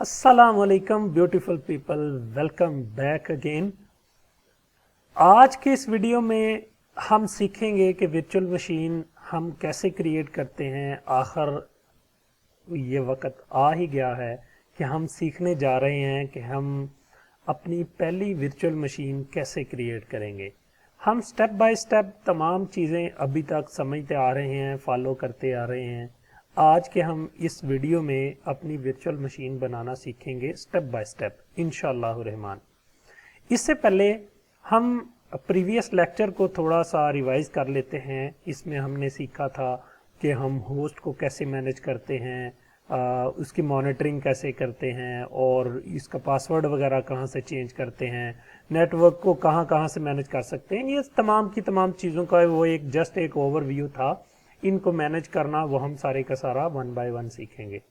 अस्सलामुअलैकुम beautiful people, welcome back again. आज के इस वीडियो में हम सीखेंगे कि वर्चुअल मशीन हम कैसे क्रिएट करते हैं। आखिर ये वक्त आ ही गया है कि हम सीखने जा रहे हैं कि हम अपनी पहली वर्चुअल मशीन कैसे क्रिएट करेंगे। हम स्टेप बाय स्टेप तमाम चीज़ें अभी तक समझते आ रहे हैं, फॉलो करते आ रहे हैं। आज के हम इस वीडियो में अपनी वर्चुअल मशीन बनाना सीखेंगे स्टेप बाय स्टेप इंशाअल्लाह रहमान। इससे पहले हम प्रीवियस लेक्चर को थोड़ा सा रिवाइज कर लेते हैं। इसमें हमने सीखा था कि हम होस्ट को कैसे मैनेज करते हैं, उसकी मॉनिटरिंग कैसे करते हैं और इसका पासवर्ड वगैरह कहाँ से चेंज करते हैं, नेटवर्क को कहाँ कहाँ से मैनेज कर सकते हैं। ये तमाम की तमाम चीज़ों का वो एक ओवरव्यू था। इनको मैनेज करना वो हम सारे का सारा वन बाय वन सीखेंगे।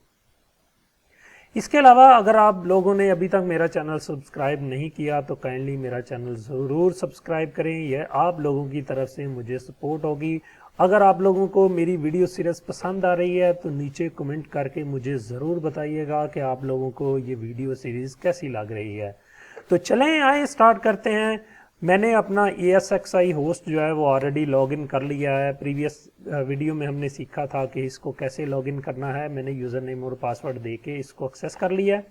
इसके अलावा अगर आप लोगों ने अभी तक मेरा चैनल सब्सक्राइब नहीं किया तो काइंडली मेरा चैनल ज़रूर सब्सक्राइब करें। यह आप लोगों की तरफ से मुझे सपोर्ट होगी। अगर आप लोगों को मेरी वीडियो सीरीज पसंद आ रही है तो नीचे कमेंट करके मुझे ज़रूर बताइएगा कि आप लोगों को ये वीडियो सीरीज़ कैसी लग रही है। तो चलें आए स्टार्ट करते हैं। मैंने अपना ESXi होस्ट जो है वो ऑलरेडी लॉगिन कर लिया है। प्रीवियस वीडियो में हमने सीखा था कि इसको कैसे लॉगिन करना है। मैंने यूज़र नेम और पासवर्ड दे के इसको एक्सेस कर लिया है।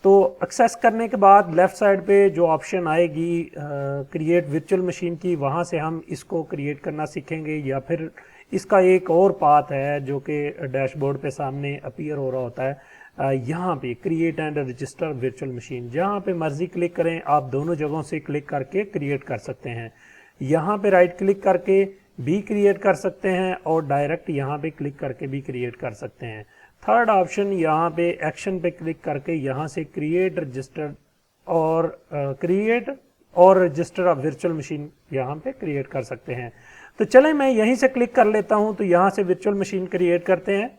तो एक्सेस करने के बाद लेफ़्ट साइड पे जो ऑप्शन आएगी क्रिएट वर्चुअल मशीन की, वहाँ से हम इसको क्रिएट करना सीखेंगे। या फिर इसका एक और पाथ है जो कि डैशबोर्ड पे सामने अपीयर हो रहा होता है, यहाँ पे create and register virtual machine. जहाँ पे मर्जी क्लिक करें, आप दोनों जगहों से क्लिक करके क्रिएट कर सकते हैं। यहाँ पे राइट क्लिक करके भी क्रिएट कर सकते हैं और डायरेक्ट यहाँ पे क्लिक करके भी क्रिएट कर सकते हैं। थर्ड ऑप्शन यहाँ पे एक्शन पे क्लिक करके यहाँ से क्रिएट रजिस्टर और रजिस्टर ऑफ वर्चुअल मशीन यहाँ पे क्रिएट कर सकते हैं। तो चलें मैं यहीं से क्लिक कर लेता हूँ। तो यहाँ से वर्चुअल मशीन क्रिएट करते हैं।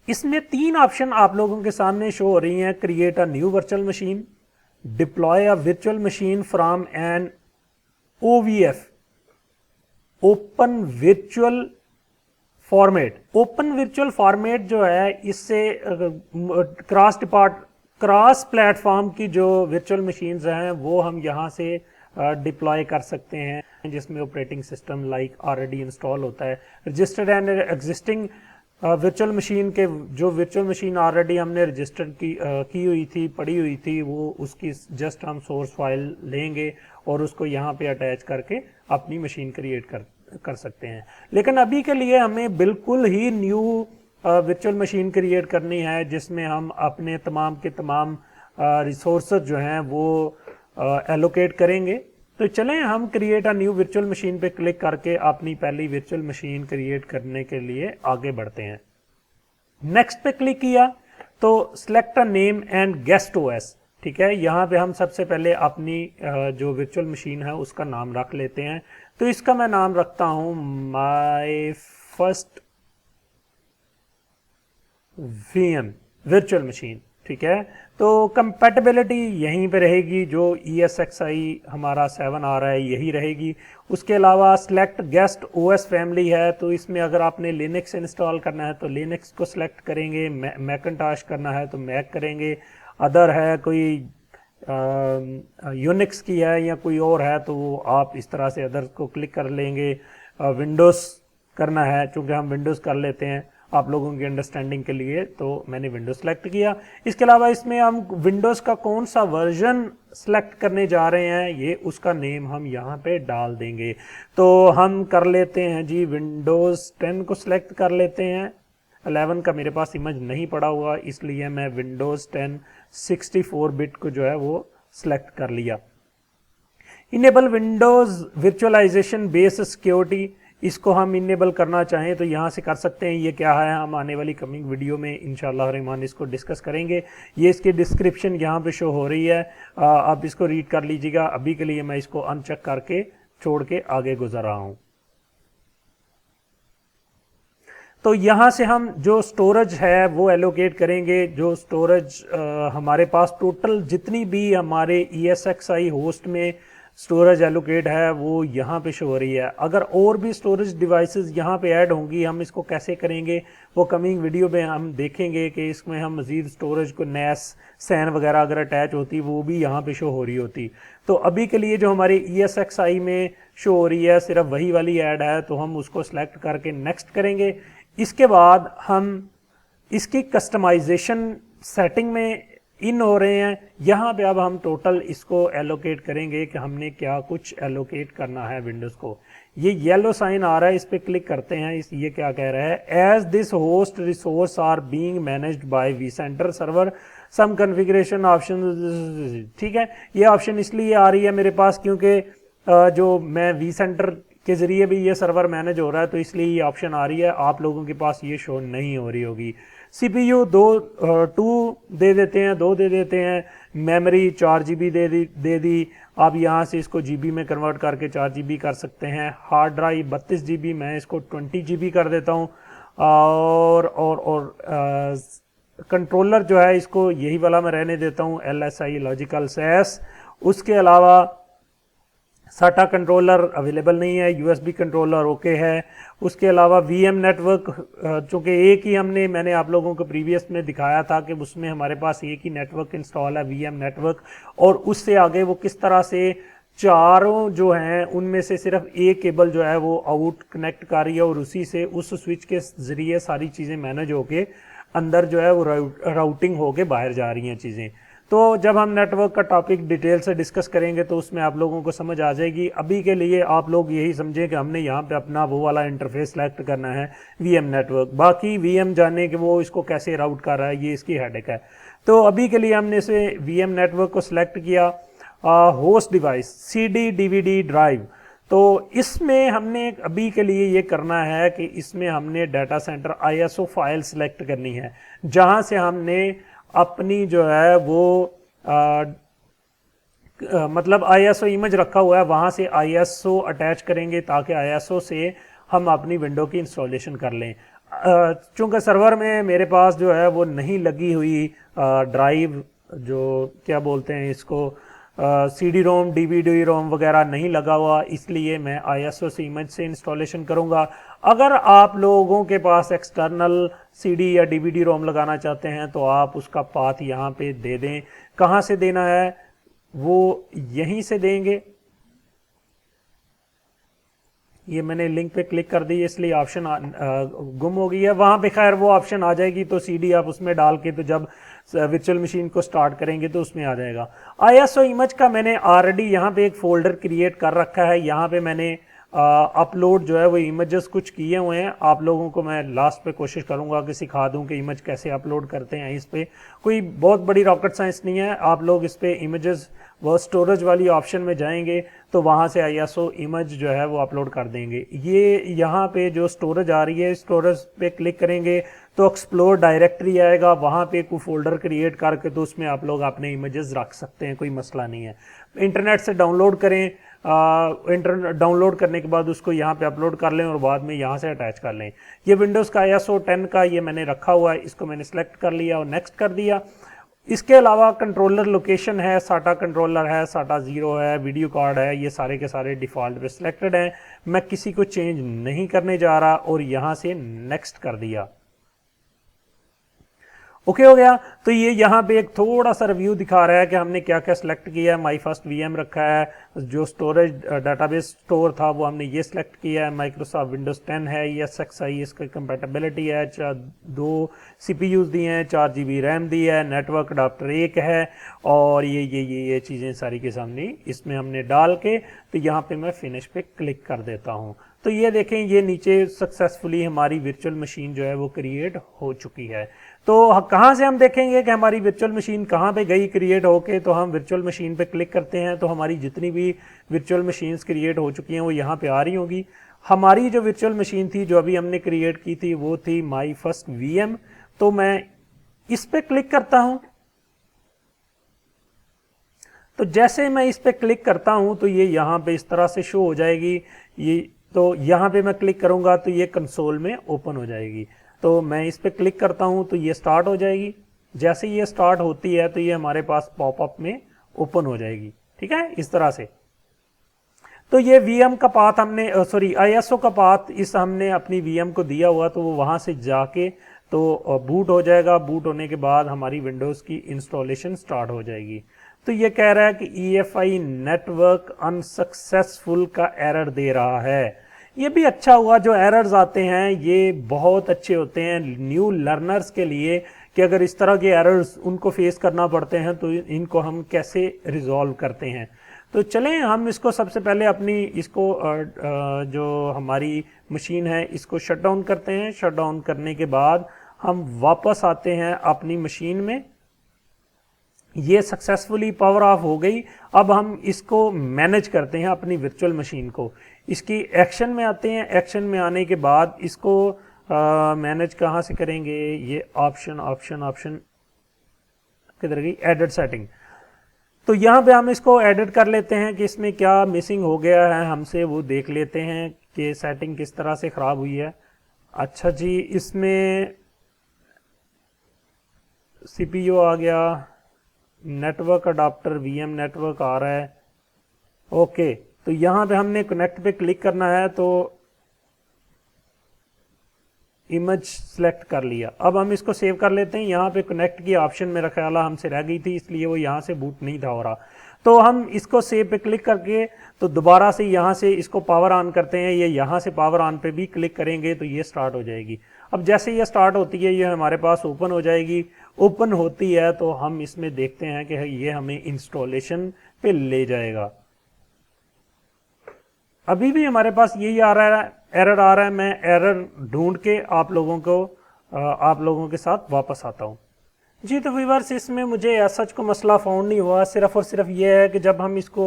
इसमें तीन ऑप्शन आप लोगों के सामने शो हो रही हैं। Create a new virtual machine, deploy a virtual machine from an OVF open virtual format. Open virtual format जो है इससे क्रॉस प्लेटफॉर्म की जो वर्चुअल मशीन्स हैं वो हम यहाँ से डिप्लॉय कर सकते हैं, जिसमें operating system like already install होता है। Registered and existing virtual machine के जो वर्चुअल मशीन ऑलरेडी हमने रजिस्टर की हुई थी, पड़ी हुई थी, वो उसकी जस्ट हम सोर्स फाइल लेंगे और उसको यहाँ पे अटैच करके अपनी मशीन क्रिएट कर सकते हैं। लेकिन अभी के लिए हमें बिल्कुल ही न्यू वर्चुअल मशीन क्रिएट करनी है, जिसमें हम अपने तमाम के तमाम रिसोर्सेज जो हैं वो एलोकेट करेंगे। तो चलें हम create a new virtual machine पे क्लिक करके अपनी पहली वर्चुअल मशीन क्रिएट करने के लिए आगे बढ़ते हैं। नेक्स्ट पे क्लिक किया तो select a name and guest OS। ठीक है, यहाँ पे हम सबसे पहले अपनी जो वर्चुअल मशीन है उसका नाम रख लेते हैं। तो इसका मैं नाम रखता हूँ my first VM virtual machine. ठीक है, तो कंपैटिबिलिटी यहीं पे रहेगी, जो ESXi हमारा 7 आ रहा है यही रहेगी। उसके अलावा सिलेक्ट गेस्ट OS फैमिली है, तो इसमें अगर आपने लिनक्स इंस्टॉल करना है तो लिनक्स को सिलेक्ट करेंगे, मैकिन्टॉश करना है तो मैक करेंगे, अदर है कोई यूनिक्स की है या कोई और है तो वो आप इस तरह से अदर को क्लिक कर लेंगे। विंडोज़ करना है, चूँकि हम विंडोज़ कर लेते हैं आप लोगों की अंडरस्टैंडिंग के लिए, तो मैंने विंडोज सेलेक्ट किया। इसके अलावा इसमें हम विंडोज का कौन सा वर्जन सेलेक्ट करने जा रहे हैं ये उसका नेम हम यहाँ पे डाल देंगे। तो हम कर लेते हैं जी विंडोज 10 को सिलेक्ट कर लेते हैं। 11 का मेरे पास इमेज नहीं पड़ा हुआ, इसलिए मैं विंडोज 10 64 बिट को जो है वो सिलेक्ट कर लिया। Enable Windows virtualization base security, इसको हम इनेबल करना चाहें तो यहाँ से कर सकते हैं। ये क्या है हम आने वाली कमिंग वीडियो में इंशाल्लाह रहमान इसको डिस्कस करेंगे। ये इसकी डिस्क्रिप्शन यहाँ पे शो हो रही है, आप इसको रीड कर लीजिएगा। अभी के लिए मैं इसको अनचेक करके छोड़ के आगे गुजर रहा हूँ। तो यहाँ से हम जो स्टोरेज है वो एलोकेट करेंगे। जो स्टोरेज हमारे पास टोटल जितनी भी हमारे ESXi होस्ट में स्टोरेज एलोकेट है वो यहाँ पे शो हो रही है। अगर और भी स्टोरेज डिवाइसेस यहाँ पे ऐड होंगी, हम इसको कैसे करेंगे वो कमिंग वीडियो में हम देखेंगे कि इसमें हम मज़ीद स्टोरेज को नैस सैन वगैरह अगर अटैच होती वो भी यहाँ पे शो हो रही होती। तो अभी के लिए जो हमारे ESXi में शो हो रही है सिर्फ वही वाली ऐड है, तो हम उसको सिलेक्ट करके नेक्स्ट करेंगे। इसके बाद हम इसकी कस्टमाइजेशन सेटिंग में इन हो रहे हैं। यहाँ पे अब हम टोटल इसको एलोकेट करेंगे कि हमने क्या कुछ एलोकेट करना है विंडोज़ को। ये येलो साइन आ रहा है, इस पर क्लिक करते हैं। ये क्या कह रहा है, as this host resource are being managed by vCenter server some configuration option. ठीक है, ये ऑप्शन इसलिए आ रही है मेरे पास क्योंकि जो मैं vCenter के ज़रिए भी ये सर्वर मैनेज हो रहा है, तो इसलिए ये ऑप्शन आ रही है। आप लोगों के पास ये शो नहीं हो रही होगी। CPU 2 दे देते हैं, 2 दे देते हैं। मेमोरी 4 GB दे दी। आप यहाँ से इसको GB में कन्वर्ट करके 4 GB कर सकते हैं। हार्ड ड्राइव 32 GB, मैं इसको 20 GB कर देता हूँ। और कंट्रोलर जो है इसको यही वाला मैं रहने देता हूँ, LSI लॉजिकल SAS। उसके अलावा SATA कंट्रोलर अवेलेबल नहीं है, USB कंट्रोलर ओके है। उसके अलावा VM नेटवर्क, चूँकि एक ही मैंने आप लोगों को प्रीवियस में दिखाया था कि उसमें हमारे पास एक ही नेटवर्क इंस्टॉल है, VM नेटवर्क। और उससे आगे वो किस तरह से चारों जो हैं उनमें से सिर्फ एक केबल जो है वो आउट कनेक्ट कर रही है और उसी से उस स्विच के ज़रिए सारी चीज़ें मैनेज होके अंदर जो है वो राउटिंग होके बाहर जा रही हैं चीज़ें। तो जब हम नेटवर्क का टॉपिक डिटेल से डिस्कस करेंगे तो उसमें आप लोगों को समझ आ जाएगी। अभी के लिए आप लोग यही समझें कि हमने यहाँ पे अपना वो वाला इंटरफेस सेलेक्ट करना है VM नेटवर्क। बाकी VM जाने के वो इसको कैसे राउट कर रहा है ये इसकी हेडेक है। तो अभी के लिए हमने इसे VM नेटवर्क को सिलेक्ट किया। Host device CD DVD drive, तो इसमें हमने अभी के लिए ये करना है कि इसमें हमने data centre ISO file select करनी है, जहाँ से हमने अपनी जो है वो मतलब ISO इमेज रखा हुआ है, वहाँ से ISO अटैच करेंगे ताकि ISO से हम अपनी विंडो की इंस्टॉलेशन कर लें। चूँकि सर्वर में मेरे पास जो है वो नहीं लगी हुई ड्राइव, जो क्या बोलते हैं इसको, CD-ROM DVD-ROM वगैरह नहीं लगा हुआ, इसलिए मैं ISO से इमेज से इंस्टॉलेशन करूँगा। अगर आप लोगों के पास एक्सटर्नल CD या DVD-ROM लगाना चाहते हैं तो आप उसका पाथ यहाँ पे दे दें। कहाँ से देना है वो यहीं से देंगे। ये मैंने लिंक पे क्लिक कर दी इसलिए ऑप्शन गुम हो गई है। वहाँ पे खैर वो ऑप्शन आ जाएगी, तो CD आप उसमें डाल के तो जब वर्चुअल मशीन को स्टार्ट करेंगे तो उसमें आ जाएगा। ISO इमेज का मैंने ऑलरेडी यहाँ पे एक फोल्डर क्रिएट कर रखा है। यहाँ पे मैंने अपलोड जो है वो इमेजेस कुछ किए हुए हैं। आप लोगों को मैं लास्ट पे कोशिश करूँगा कि सिखा दूँ कि इमेज कैसे अपलोड करते हैं। इस पर कोई बहुत बड़ी रॉकेट साइंस नहीं है। आप लोग इस पर इमेजेस वो स्टोरेज वाली ऑप्शन में जाएंगे तो वहाँ से ISO इमेज जो है वो अपलोड कर देंगे। ये यहाँ पे जो स्टोरेज आ रही है, स्टोरेज पे क्लिक करेंगे तो एक्सप्लोर डायरेक्टरी आएगा, वहाँ पे कोई फोल्डर क्रिएट करके तो उसमें आप लोग अपने इमेजेस रख सकते हैं, कोई मसला नहीं है। इंटरनेट से डाउनलोड करें, डाउनलोड करने के बाद उसको यहाँ पे अपलोड कर लें और बाद में यहाँ से अटैच कर लें। ये विंडोज़ का ISO 10 का ये मैंने रखा हुआ है, इसको मैंने सेलेक्ट कर लिया और नेक्स्ट कर दिया। इसके अलावा कंट्रोलर लोकेशन है, SATA कंट्रोलर है, SATA 0 है, वीडियो कार्ड है, ये सारे के सारे डिफ़ॉल्ट पे सिलेक्टेड हैं। मैं किसी को चेंज नहीं करने जा रहा और यहाँ से नेक्स्ट कर दिया। ओके हो गया। तो ये यहाँ पे एक थोड़ा सा रिव्यू दिखा रहा है कि हमने क्या क्या सिलेक्ट किया है। माई फर्स्ट VM रखा है, जो स्टोरेज डाटाबेस स्टोर था वो हमने ये सिलेक्ट किया है। माइक्रोसॉफ्ट विंडोज़ 10 है, ESXi इसका कंपेटेबिलिटी है, 2 CPUs दिए हैं, 4 GB रैम दी है, नेटवर्क अडाप्टर 1 है और ये चीज़ें सारी के सामने इसमें हमने डाल के तो यहाँ पे मैं फिनिश पे क्लिक कर देता हूँ। तो ये देखें, ये नीचे सक्सेसफुली हमारी वर्चुअल मशीन जो है वो क्रिएट हो चुकी है। तो कहाँ से हम देखेंगे कि हमारी वर्चुअल मशीन कहाँ पे गई क्रिएट होके, तो हम वर्चुअल मशीन पे क्लिक करते हैं तो हमारी जितनी भी वर्चुअल मशीन्स क्रिएट हो चुकी हैं वो यहाँ पे आ रही होंगी। हमारी जो वर्चुअल मशीन थी जो अभी हमने क्रिएट की थी वो थी माई फर्स्ट VM। तो मैं इस पे क्लिक करता हूँ। तो जैसे मैं इस पे क्लिक करता हूँ तो ये यहाँ पे इस तरह से शो हो जाएगी। ये तो यहाँ पे मैं क्लिक करूँगा तो ये कंसोल में ओपन हो जाएगी। तो मैं इस पे क्लिक करता हूँ तो ये स्टार्ट हो जाएगी। जैसे ये स्टार्ट होती है तो ये हमारे पास पॉपअप में ओपन हो जाएगी। ठीक है, इस तरह से। तो ये वीएम का पाथ हमने सॉरी आईएसओ का पाथ इस हमने अपनी वीएम को दिया हुआ, तो वो वहाँ से जाके तो बूट हो जाएगा। बूट होने के बाद हमारी विंडोज़ की इंस्टॉलेशन स्टार्ट हो जाएगी। तो ये कह रहा है कि EFI नेटवर्क अनसक्सेसफुल का एरर दे रहा है। ये भी अच्छा हुआ, जो एरर्स आते हैं ये बहुत अच्छे होते हैं न्यू लर्नर्स के लिए, कि अगर इस तरह के एरर्स उनको फेस करना पड़ते हैं तो इनको हम कैसे रिजॉल्व करते हैं। तो चलें हम इसको सबसे पहले अपनी इसको जो हमारी मशीन है इसको शट डाउन करते हैं। शट डाउन करने के बाद हम वापस आते हैं अपनी मशीन में। ये सक्सेसफुली पावर ऑफ हो गई। अब हम इसको मैनेज करते हैं अपनी वर्चुअल मशीन को। इसकी एक्शन में आते हैं। एक्शन में आने के बाद इसको मैनेज कहाँ से करेंगे, ये ऑप्शन ऑप्शन ऑप्शन किधर गई, एडिट सेटिंग। तो यहाँ पे हम इसको एडिट कर लेते हैं कि इसमें क्या मिसिंग हो गया है हमसे, वो देख लेते हैं कि सेटिंग किस तरह से ख़राब हुई है। अच्छा जी, इसमें CPU आ गया, नेटवर्क अडाप्टर VM नेटवर्क आ रहा है। ओके, तो यहाँ पे हमने कनेक्ट पे क्लिक करना है, तो इमेज सेलेक्ट कर लिया। अब हम इसको सेव कर लेते हैं। यहाँ पे कनेक्ट की ऑप्शन मेरा ख्याल हमसे रह गई थी, इसलिए वो यहाँ से बूट नहीं था हो रहा। तो हम इसको सेव पे क्लिक करके तो दोबारा से यहाँ से इसको पावर ऑन करते हैं। ये यहाँ से पावर ऑन पे भी क्लिक करेंगे तो ये स्टार्ट हो जाएगी। अब जैसे ये स्टार्ट होती है ये हमारे पास ओपन हो जाएगी। ओपन होती है तो हम इसमें देखते हैं कि ये हमें इंस्टॉलेशन पे ले जाएगा। अभी भी हमारे पास यही आ रहा है, एरर आ रहा है। मैं एरर ढूंढ के आप लोगों के साथ वापस आता हूँ जी। तो व्यूअर्स, इसमें मुझे ऐसा को मसला फाउंड नहीं हुआ। सिर्फ और सिर्फ ये है कि जब हम इसको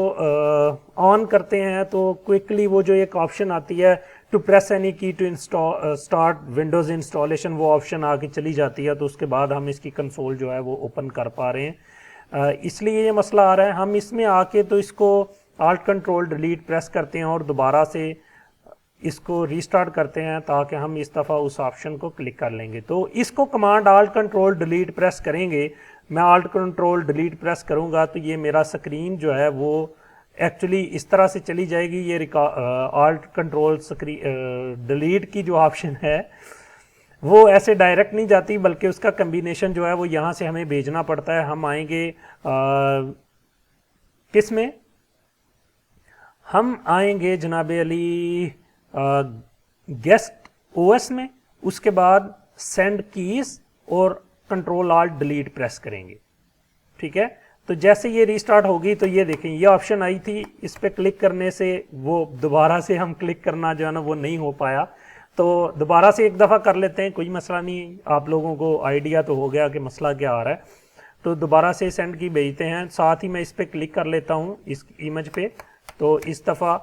ऑन करते हैं तो क्विकली वो जो एक ऑप्शन आती है टू प्रेस एनी की टू स्टार्ट विंडोज़ इंस्टॉलेशन, वो ऑप्शन आके चली जाती है। तो उसके बाद हम इसकी कंसोल जो है वो ओपन कर पा रहे हैं। इसलिए ये मसला आ रहा है। हम इसमें आके तो इसको Alt Control Delete प्रेस करते हैं और दोबारा से इसको रीस्टार्ट करते हैं ताकि हम इस दफ़ा उस ऑप्शन को क्लिक कर लेंगे। तो इसको command Alt Control Delete press करेंगे। मैं Alt Control Delete प्रेस करूंगा तो ये मेरा स्क्रीन जो है वो एक्चुअली इस तरह से चली जाएगी। ये Alt Control Delete की जो ऑप्शन है वो ऐसे डायरेक्ट नहीं जाती, बल्कि उसका कम्बिनेशन जो है वो यहाँ से हमें भेजना पड़ता है। हम आएंगे किस में, हम आएंगे जनाब अली गेस्ट OS में। उसके बाद सेंड कीज और कंट्रोल Alt Delete प्रेस करेंगे। ठीक है, तो जैसे ये रीस्टार्ट होगी तो ये देखें ये ऑप्शन आई थी, इस पर क्लिक करने से वो दोबारा से हम क्लिक करना जो है ना वो नहीं हो पाया। तो दोबारा से एक दफ़ा कर लेते हैं, कोई मसला नहीं। आप लोगों को आइडिया तो हो गया कि मसला क्या आ रहा है। तो दोबारा से सेंड की भेजते हैं। साथ ही मैं इस पर क्लिक कर लेता हूँ इस इमेज पे। तो इस दफ़ा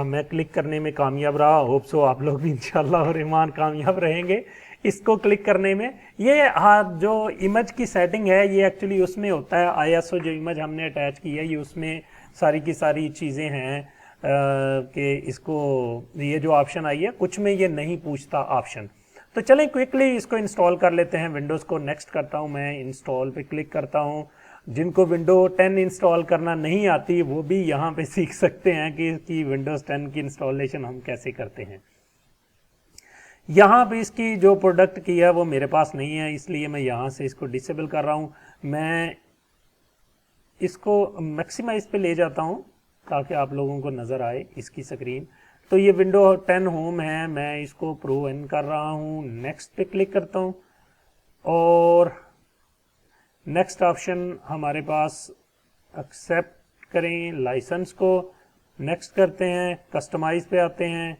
मैं क्लिक करने में कामयाब रहा। होप सो आप लोग भी इंशाल्लाह रहमान कामयाब रहेंगे इसको क्लिक करने में। ये हाँ, जो इमेज की सेटिंग है ये एक्चुअली उसमें होता है। ISO जो इमेज हमने अटैच की है ये उसमें सारी की सारी चीज़ें हैं कि इसको ये जो ऑप्शन आई है कुछ में ये नहीं पूछता ऑप्शन। तो चलें क्विकली इसको इंस्टॉल कर लेते हैं। विंडोज़ को नेक्स्ट करता हूँ मैं, इंस्टॉल पे क्लिक करता हूँ। जिनको विंडो 10 इंस्टॉल करना नहीं आती वो भी यहाँ पे सीख सकते हैं कि विंडोज़ 10 की इंस्टॉलेशन हम कैसे करते हैं। यहाँ पे इसकी जो प्रोडक्ट की है वो मेरे पास नहीं है, इसलिए मैं यहाँ से इसको डिसेबल कर रहा हूँ। मैं इसको मैक्सिमाइज पे ले जाता हूँ ताकि आप लोगों को नज़र आए इसकी स्क्रीन। तो ये विंडो 10 होम है, मैं इसको प्रो एन कर रहा हूँ। नेक्स्ट पे क्लिक करता हूँ और नेक्स्ट ऑप्शन हमारे पास एक्सेप्ट करें लाइसेंस को, नेक्स्ट करते हैं। कस्टमाइज पे आते हैं।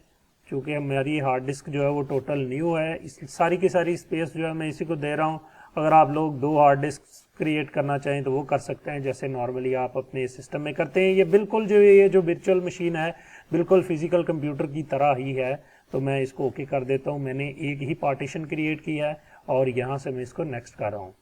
चूँकि हमारी हार्ड डिस्क जो है वो टोटल न्यू है, इस सारी की सारी स्पेस जो है मैं इसी को दे रहा हूँ। अगर आप लोग 2 हार्ड डिस्क क्रिएट करना चाहें तो वो कर सकते हैं, जैसे नॉर्मली आप अपने सिस्टम में करते हैं। ये बिल्कुल ये जो वर्चुअल मशीन है बिल्कुल फिजिकल कंप्यूटर की तरह ही है। तो मैं इसको ओके कर देता हूँ। मैंने एक ही पार्टीशन क्रिएट किया है और यहाँ से मैं इसको नेक्स्ट कर रहा हूँ।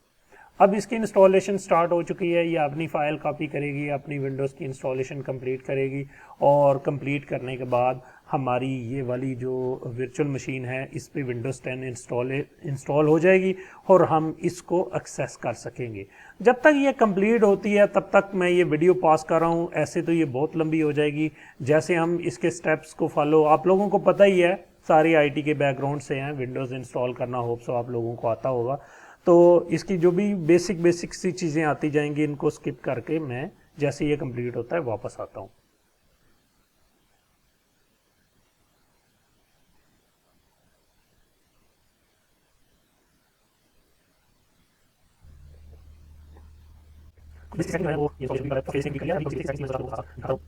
अब इसकी इंस्टॉलेशन स्टार्ट हो चुकी है। ये अपनी फ़ाइल कॉपी करेगी, अपनी विंडोज़ की इंस्टॉलेशन कंप्लीट करेगी और कंप्लीट करने के बाद हमारी ये वाली जो वर्चुअल मशीन है इस पे विंडोज़ 10 इंस्टॉल हो जाएगी और हम इसको एक्सेस कर सकेंगे। जब तक ये कंप्लीट होती है तब तक मैं ये वीडियो पास कर रहा हूँ, ऐसे तो ये बहुत लंबी हो जाएगी। जैसे हम इसके स्टेप्स को फॉलो, आप लोगों को पता ही है, सारी आईटी के बैकग्राउंड से हैं, विंडोज़ इंस्टॉल करना होप सो आप लोगों को आता होगा। तो इसकी जो भी बेसिक सी चीज़ें आती जाएंगी इनको स्किप करके मैं जैसे ये कंप्लीट होता है वापस आता हूँ। बेसिक सेटिंग है वो ये सोल्यूशन का फेसिंग भी कर लिया, अभी बेसिक सेटिंग में आपको दिखा रहा हूं।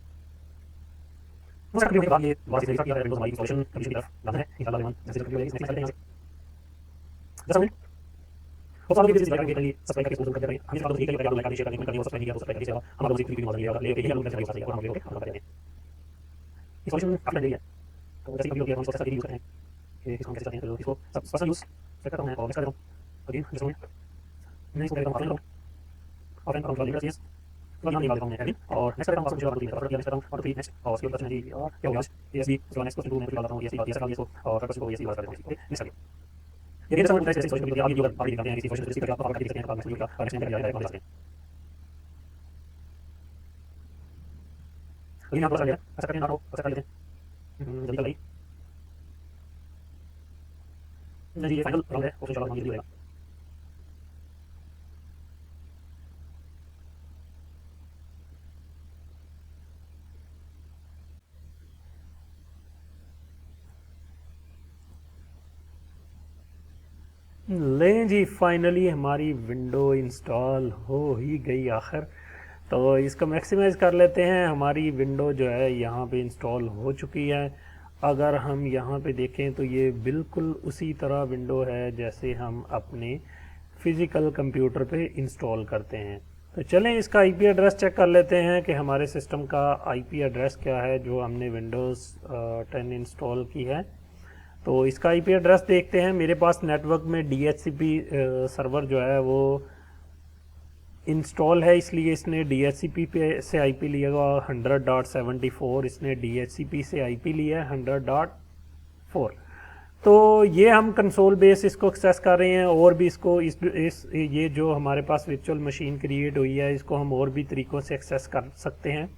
वो सारा वीडियो के बाद ये बहुत सी किया है विंडोज हमारी इंस्टॉलेशन कंडीशन की तरफ जाना है इंशाल्लाह रहमान। जैसे वीडियो है इसमें चलते हैं जैसा मैं तो सारे वीडियो लाइक करके सब्सक्राइब करके सपोर्ट करते रहिए। हम इस बात को ठीक है कि लाइक शेयर कमेंट करनी और सब्सक्राइब नहीं किया तो सब्सक्राइब करिए। हम लोग इस वीडियो में मजा लिया ले यही लोग चलिए और हम लोग काम करते हैं। ये सॉल्यूशन काफी बढ़िया है, तो जैसे वीडियो के हम इसको कैसे यूज करते हैं कि इसको कैसे करते हैं, तो इसको सब पर्सनल यूज सेट करता हूं और मिक्स कर देता हूं। अगेन जैसे मैं इसको करता हूं ऑफलाइन अकाउंट वाली यूज तो यहाँ निकाल देता हूँ मैं एडमिन और नेक्स्ट करता हूँ पासवर्ड जो आपको दिया नेक्स्ट करता हूँ और फिर नेक्स्ट और स्किल क्वेश्चन जी और क्या होगा एएसबी उसके बाद नेक्स्ट क्वेश्चन 2 में डालता हूँ एएसबी और ऐसा इसको और फिर को एएसबी वाला करते हैं। ओके नेक्स्ट करिए ये मेरे सामने जैसे सोचो कि आप वीडियो बाकी दिखाते हैं किसी क्वेश्चन किसी का आप कर सकते हैं, नेक्स्ट वीडियो का कनेक्शन कर जाएगा कर सकते हैं। लेकिन आप बता ऐसा करके ना हो ऐसा कर लेते हैं जल्दी करिए नहीं ये फाइनल राउंड है ऑप्शन चला जल्दी होगा। लें जी फाइनली हमारी विंडो इंस्टॉल हो ही गई आखिर। तो इसको मैक्सिमाइज कर लेते हैं। हमारी विंडो जो है यहाँ पे इंस्टॉल हो चुकी है। अगर हम यहाँ पे देखें तो ये बिल्कुल उसी तरह विंडो है जैसे हम अपने फिज़िकल कंप्यूटर पे इंस्टॉल करते हैं। तो चलें इसका आईपी एड्रेस चेक कर लेते हैं कि हमारे सिस्टम का आईपी एड्रेस क्या है जो हमने विंडोज़ 10 इंस्टॉल की है। तो इसका आईपी एड्रेस देखते हैं। मेरे पास नेटवर्क में DHCP सर्वर जो है वो इंस्टॉल है, इसलिए इसने DHCP पे से आईपी लिया 100.74, इसने DHCP से आईपी लिया है 100.4। तो ये हम कंसोल बेस इसको एक्सेस कर रहे हैं और भी इसको ये जो हमारे पास वर्चुअल मशीन क्रिएट हुई है इसको हम और भी तरीक़ों से एक्सेस कर सकते हैं।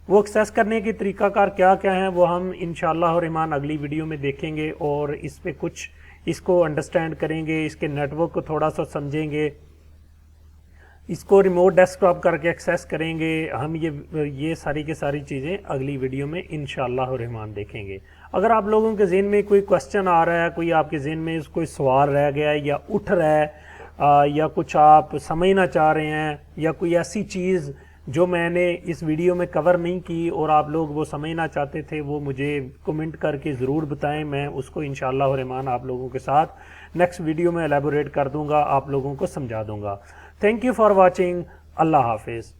वो एक्सेस करने के तरीक़ाकार क्या क्या हैं वो हम इंशाल्लाह रहमान अगली वीडियो में देखेंगे और इस पे कुछ इसको अंडरस्टैंड करेंगे, इसके नेटवर्क को थोड़ा सा समझेंगे, इसको रिमोट डेस्कटॉप करके एक्सेस करेंगे हम। ये सारी की सारी चीज़ें अगली वीडियो में इंशाल्लाह रहमान देखेंगे। अगर आप लोगों के ज़हन में कोई क्वेश्चन आ रहा है, कोई आपके ज़हन में कोई सवाल रह गया है या उठ रहा है या कुछ आप समझना चाह रहे हैं या कोई ऐसी चीज़ जो मैंने इस वीडियो में कवर नहीं की और आप लोग वो समझना चाहते थे, वो मुझे कमेंट करके ज़रूर बताएं। मैं उसको इंशाल्लाह रहमान आप लोगों के साथ नेक्स्ट वीडियो में एलैबोरेट कर दूंगा, आप लोगों को समझा दूंगा। Thank you for watching. अल्लाह हाफिज़।